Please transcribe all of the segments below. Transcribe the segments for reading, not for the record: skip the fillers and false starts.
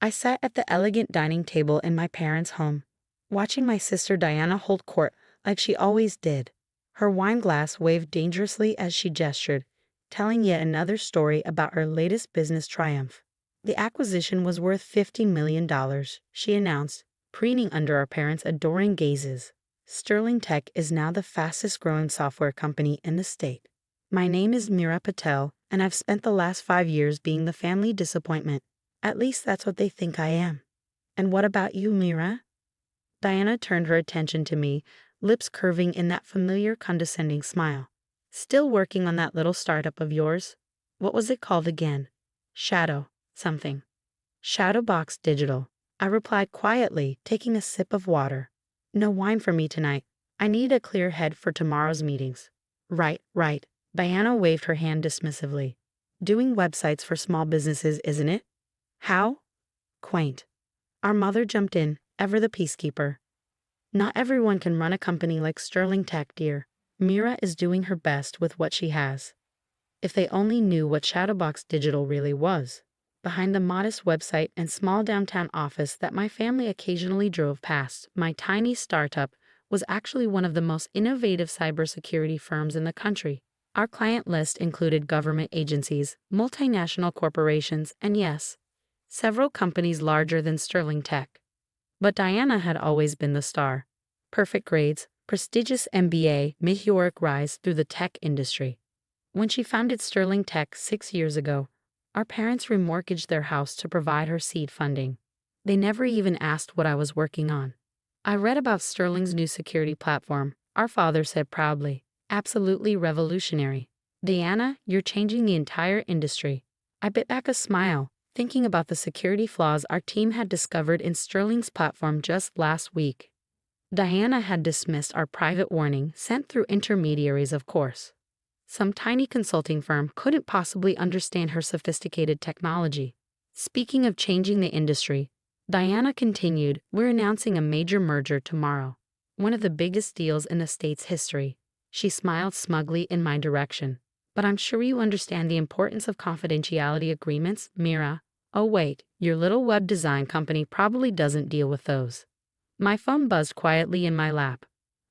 I sat at the elegant dining table in my parents' home, watching my sister Diana hold court like she always did. Her wine glass waved dangerously as she gestured, telling yet another story about her latest business triumph. The acquisition was worth $50 million, she announced, preening under our parents' adoring gazes. Sterling Tech is now the fastest-growing software company in the state. My name is Meera Patel, and I've spent the last 5 years being the family disappointment. At least that's what they think I am. And what about you, Meera? Diana turned her attention to me, lips curving in that familiar condescending smile. Still working on that little startup of yours? What was it called again? Shadow something. Shadowbox Digital, I replied quietly, taking a sip of water. No wine for me tonight. I need a clear head for tomorrow's meetings. Right. Diana waved her hand dismissively. Doing websites for small businesses, isn't it? How? Quaint. Our mother jumped in, ever the peacekeeper. Not everyone can run a company like Sterling Tech, dear. Meera is doing her best with what she has. If they only knew what Shadowbox Digital really was. Behind the modest website and small downtown office that my family occasionally drove past, my tiny startup was actually one of the most innovative cybersecurity firms in the country. Our client list included government agencies, multinational corporations, and yes, several companies larger than Sterling Tech. But Diana had always been the star. Perfect grades, prestigious MBA, meteoric rise through the tech industry. When she founded Sterling Tech 6 years ago, our parents remortgaged their house to provide her seed funding. They never even asked what I was working on. I read about Sterling's new security platform, our father said proudly. Absolutely revolutionary. Diana, you're changing the entire industry. I bit back a smile, thinking about the security flaws our team had discovered in Sterling's platform just last week. Diana had dismissed our private warning sent through intermediaries, of course. Some tiny consulting firm couldn't possibly understand her sophisticated technology. Speaking of changing the industry, Diana continued, we're announcing a major merger tomorrow. One of the biggest deals in the state's history. She smiled smugly in my direction. But I'm sure you understand the importance of confidentiality agreements, Meera. Oh wait, your little web design company probably doesn't deal with those. My phone buzzed quietly in my lap.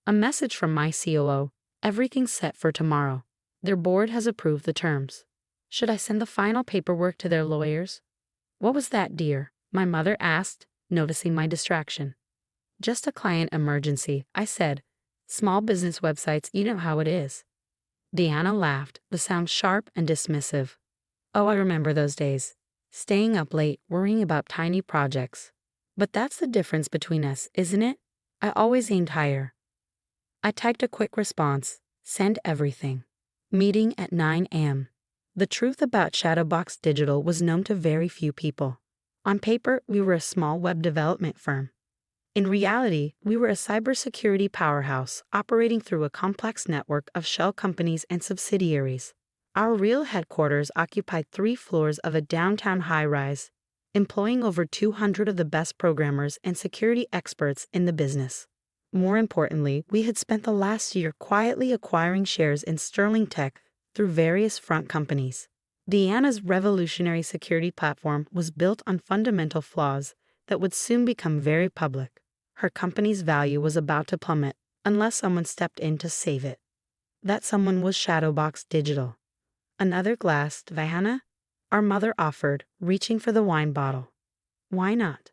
A message from my COO. Everything's set for tomorrow. Their board has approved the terms. Should I send the final paperwork to their lawyers? What was that, dear? My mother asked, noticing my distraction. Just a client emergency, I said. Small business websites, you know how it is. Diana laughed, the sound sharp and dismissive. Oh, I remember those days. Staying up late, worrying about tiny projects. But that's the difference between us, isn't it? I always aimed higher. I typed a quick response. Send everything. Meeting at 9 a.m. The truth about Shadowbox Digital was known to very few people. On paper, we were a small web development firm. In reality, we were a cybersecurity powerhouse operating through a complex network of shell companies and subsidiaries. Our real headquarters occupied 3 floors of a downtown high-rise, employing over 200 of the best programmers and security experts in the business. More importantly, we had spent the last year quietly acquiring shares in Sterling Tech through various front companies. Diana's revolutionary security platform was built on fundamental flaws that would soon become very public. Her company's value was about to plummet unless someone stepped in to save it. That someone was Shadowbox Digital. Another glass, Diana? Our mother offered, reaching for the wine bottle. Why not?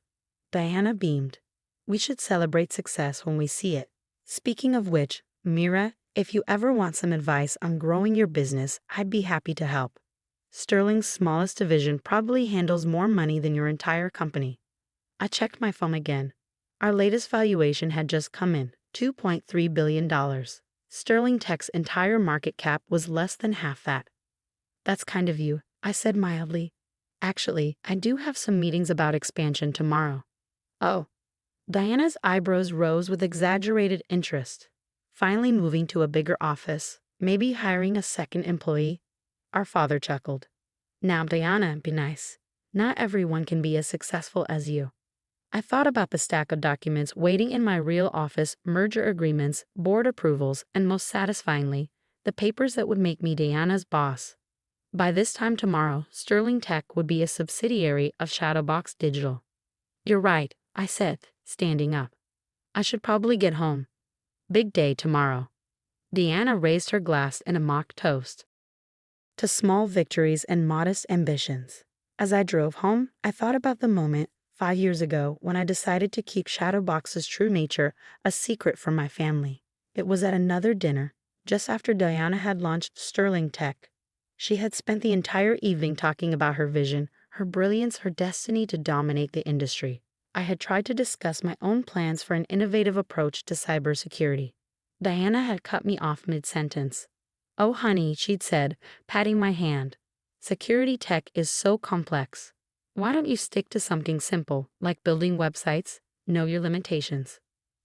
Diana beamed. We should celebrate success when we see it. Speaking of which, Meera, if you ever want some advice on growing your business, I'd be happy to help. Sterling's smallest division probably handles more money than your entire company. I checked my phone again. Our latest valuation had just come in, $2.3 billion. Sterling Tech's entire market cap was less than half that. That's kind of you, I said mildly. Actually, I do have some meetings about expansion tomorrow. Oh. Diana's eyebrows rose with exaggerated interest. Finally moving to a bigger office, maybe hiring a second employee. Our father chuckled. Now, Diana, be nice. Not everyone can be as successful as you. I thought about the stack of documents waiting in my real office, merger agreements, board approvals, and most satisfyingly, the papers that would make me Diana's boss. By this time tomorrow, Sterling Tech would be a subsidiary of Shadowbox Digital. You're right, I said, standing up. I should probably get home. Big day tomorrow. Deanna raised her glass in a mock toast to small victories and modest ambitions. As I drove home, I thought about the moment 5 years ago when I decided to keep Shadowbox's true nature a secret from my family. It was at another dinner, just after Diana had launched Sterling Tech. She had spent the entire evening talking about her vision, her brilliance, her destiny to dominate the industry. I had tried to discuss my own plans for an innovative approach to cybersecurity. Diana had cut me off mid-sentence. "Oh, honey," she'd said, patting my hand. "Security tech is so complex. Why don't you stick to something simple, like building websites? Know your limitations."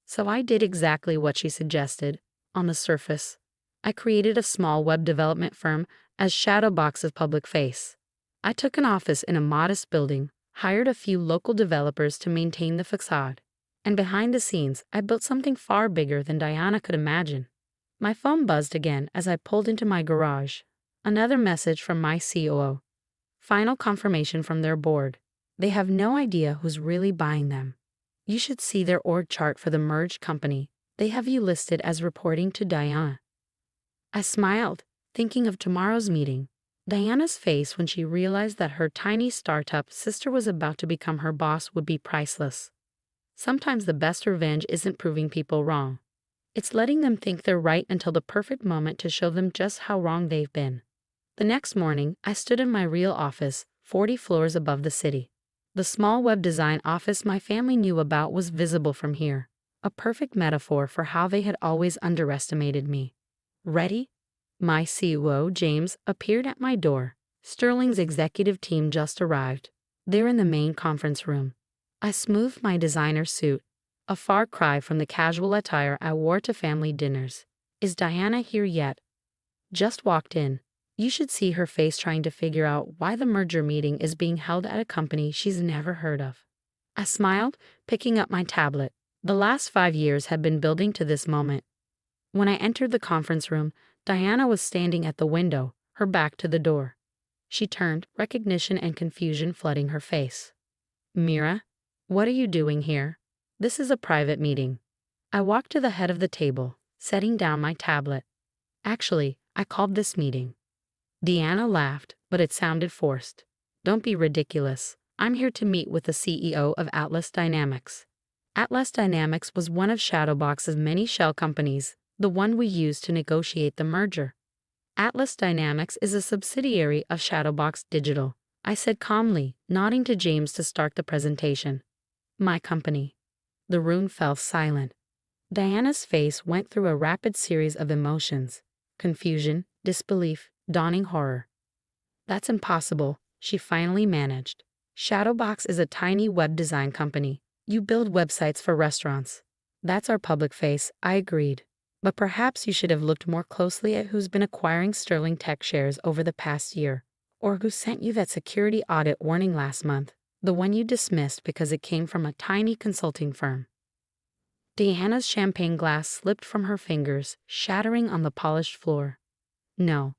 So I did exactly what she suggested. On the surface, I created a small web development firm as Shadowbox's public face. I took an office in a modest building, hired a few local developers to maintain the facade, and behind the scenes, I built something far bigger than Diana could imagine. My phone buzzed again as I pulled into my garage. Another message from my COO. Final confirmation from their board. They have no idea who's really buying them. You should see their org chart for the merged company. They have you listed as reporting to Diana. I smiled, thinking of tomorrow's meeting. Diana's face when she realized that her tiny startup sister was about to become her boss would be priceless. Sometimes the best revenge isn't proving people wrong. It's letting them think they're right until the perfect moment to show them just how wrong they've been. The next morning, I stood in my real office, 40 floors above the city. The small web design office my family knew about was visible from here, a perfect metaphor for how they had always underestimated me. "Ready?" My COO, James, appeared at my door. Sterling's executive team just arrived. They're in the main conference room. I smoothed my designer suit, a far cry from the casual attire I wore to family dinners. "Is Diana here yet?" "Just walked in." You should see her face trying to figure out why the merger meeting is being held at a company she's never heard of. I smiled, picking up my tablet. The last 5 years had been building to this moment. When I entered the conference room, Diana was standing at the window, her back to the door. She turned, recognition and confusion flooding her face. "Mira, what are you doing here? This is a private meeting." I walked to the head of the table, setting down my tablet. "Actually, I called this meeting." Deanna laughed, but it sounded forced. "Don't be ridiculous. I'm here to meet with the CEO of Atlas Dynamics." Atlas Dynamics was one of Shadowbox's many shell companies, the one we used to negotiate the merger. Atlas Dynamics is a subsidiary of Shadowbox Digital, I said calmly, nodding to James to start the presentation. "My company." The room fell silent. Diana's face went through a rapid series of emotions: confusion, disbelief, dawning horror. "That's impossible," she finally managed. "Shadowbox is a tiny web design company. You build websites for restaurants." "That's our public face," I agreed. "But perhaps you should have looked more closely at who's been acquiring Sterling Tech shares over the past year, or who sent you that security audit warning last month, the one you dismissed because it came from a tiny consulting firm." Deanna's champagne glass slipped from her fingers, shattering on the polished floor. "No."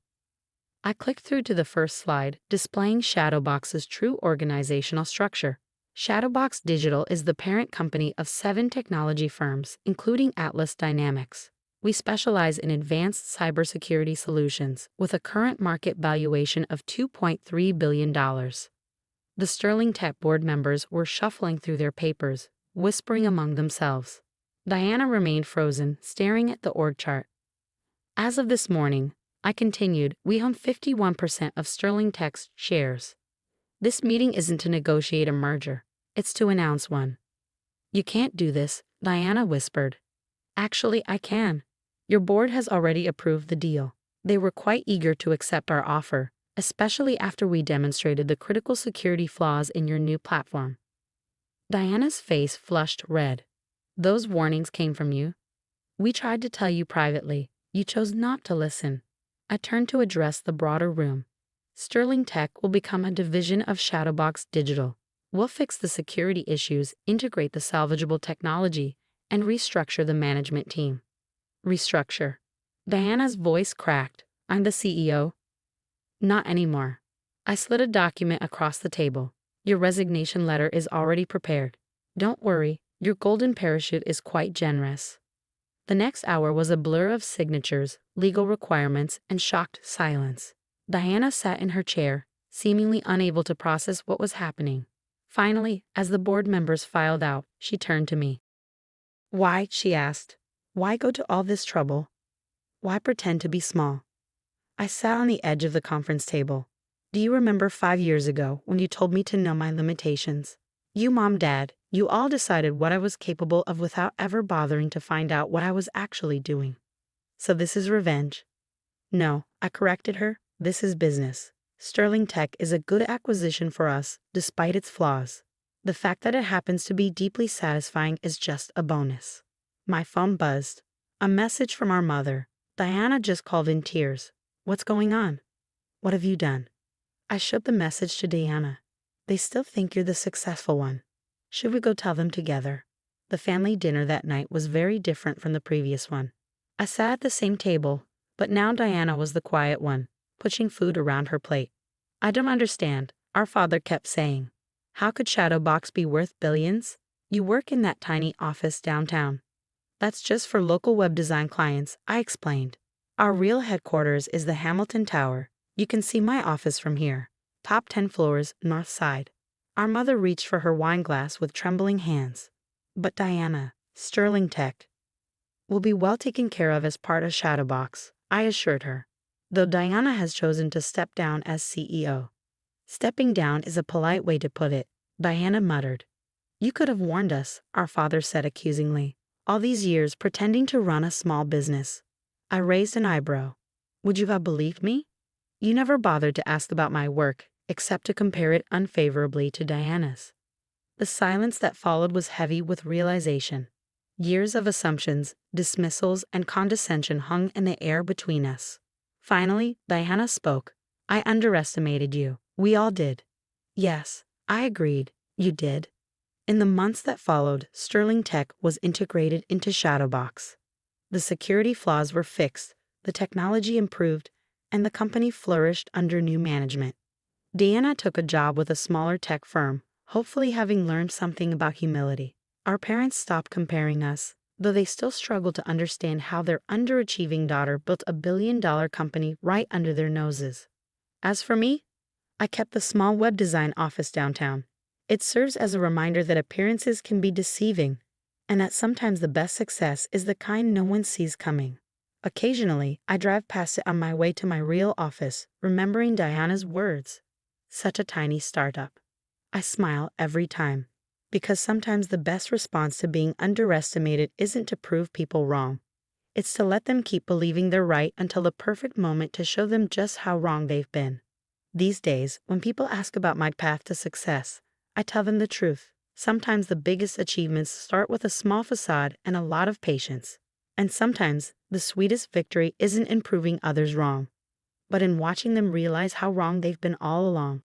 I clicked through to the first slide, displaying Shadowbox's true organizational structure. Shadowbox Digital is the parent company of 7 technology firms, including Atlas Dynamics. We specialize in advanced cybersecurity solutions, with a current market valuation of $2.3 billion. The Sterling Tech board members were shuffling through their papers, whispering among themselves. Diana remained frozen, staring at the org chart. "As of this morning," I continued, "we own 51% of Sterling Tech's shares. This meeting isn't to negotiate a merger. It's to announce one." "You can't do this," Diana whispered. "Actually, I can. Your board has already approved the deal. They were quite eager to accept our offer, especially after we demonstrated the critical security flaws in your new platform." Diana's face flushed red. "Those warnings came from you?" "We tried to tell you privately. You chose not to listen." I turned to address the broader room. "Sterling Tech will become a division of Shadowbox Digital. We'll fix the security issues, integrate the salvageable technology, and restructure the management team." "Restructure?" Diana's voice cracked. "I'm the CEO." "Not anymore." I slid a document across the table. "Your resignation letter is already prepared. Don't worry, your golden parachute is quite generous. The next hour was a blur of signatures, legal requirements, and shocked silence. Diana sat in her chair, seemingly unable to process what was happening. Finally, as the board members filed out, she turned to me. "Why?" she asked. "Why go to all this trouble? Why pretend to be small?" I sat on the edge of the conference table. "Do you remember 5 years ago when you told me to know my limitations? You, Mom, Dad, you all decided what I was capable of without ever bothering to find out what I was actually doing. So this is revenge." "No," I corrected her. "This is business. Sterling Tech is a good acquisition for us, despite its flaws. The fact that it happens to be deeply satisfying is just a bonus." My phone buzzed. A message from our mother. Diana just called in tears. "What's going on? What have you done?" I showed the message to Diana. "They still think you're the successful one. Should we go tell them together?" The family dinner that night was very different from the previous one. I sat at the same table, but now Diana was the quiet one, pushing food around her plate. "I don't understand," our father kept saying. "How could Shadowbox be worth billions? You work in that tiny office downtown." "That's just for local web design clients," I explained. "Our real headquarters is the Hamilton Tower. You can see my office from here. Top 10 floors, north side." Our mother reached for her wine glass with trembling hands. "But Diana, Sterling Tech will be well taken care of as part of Shadowbox," I assured her. "Though Diana has chosen to step down as CEO." "Stepping down is a polite way to put it," Diana muttered. "You could have warned us," our father said accusingly. "All these years pretending to run a small business." I raised an eyebrow. "Would you have believed me? You never bothered to ask about my work, except to compare it unfavorably to Diana's." The silence that followed was heavy with realization. Years of assumptions, dismissals, and condescension hung in the air between us. Finally, Diana spoke. "I underestimated you. We all did." "Yes," I agreed. "You did." In the months that followed, Sterling Tech was integrated into Shadowbox. The security flaws were fixed, the technology improved, and the company flourished under new management. Diana took a job with a smaller tech firm, hopefully having learned something about humility. Our parents stopped comparing us, though they still struggled to understand how their underachieving daughter built a billion-dollar company right under their noses. As for me, I kept the small web design office downtown. It serves as a reminder that appearances can be deceiving, and that sometimes the best success is the kind no one sees coming. Occasionally, I drive past it on my way to my real office, remembering Diana's words. Such a tiny startup. I smile every time, because sometimes the best response to being underestimated isn't to prove people wrong. It's to let them keep believing they're right until the perfect moment to show them just how wrong they've been. These days, when people ask about my path to success, I tell them the truth. Sometimes the biggest achievements start with a small facade and a lot of patience. And sometimes the sweetest victory isn't in proving others wrong, but in watching them realize how wrong they've been all along.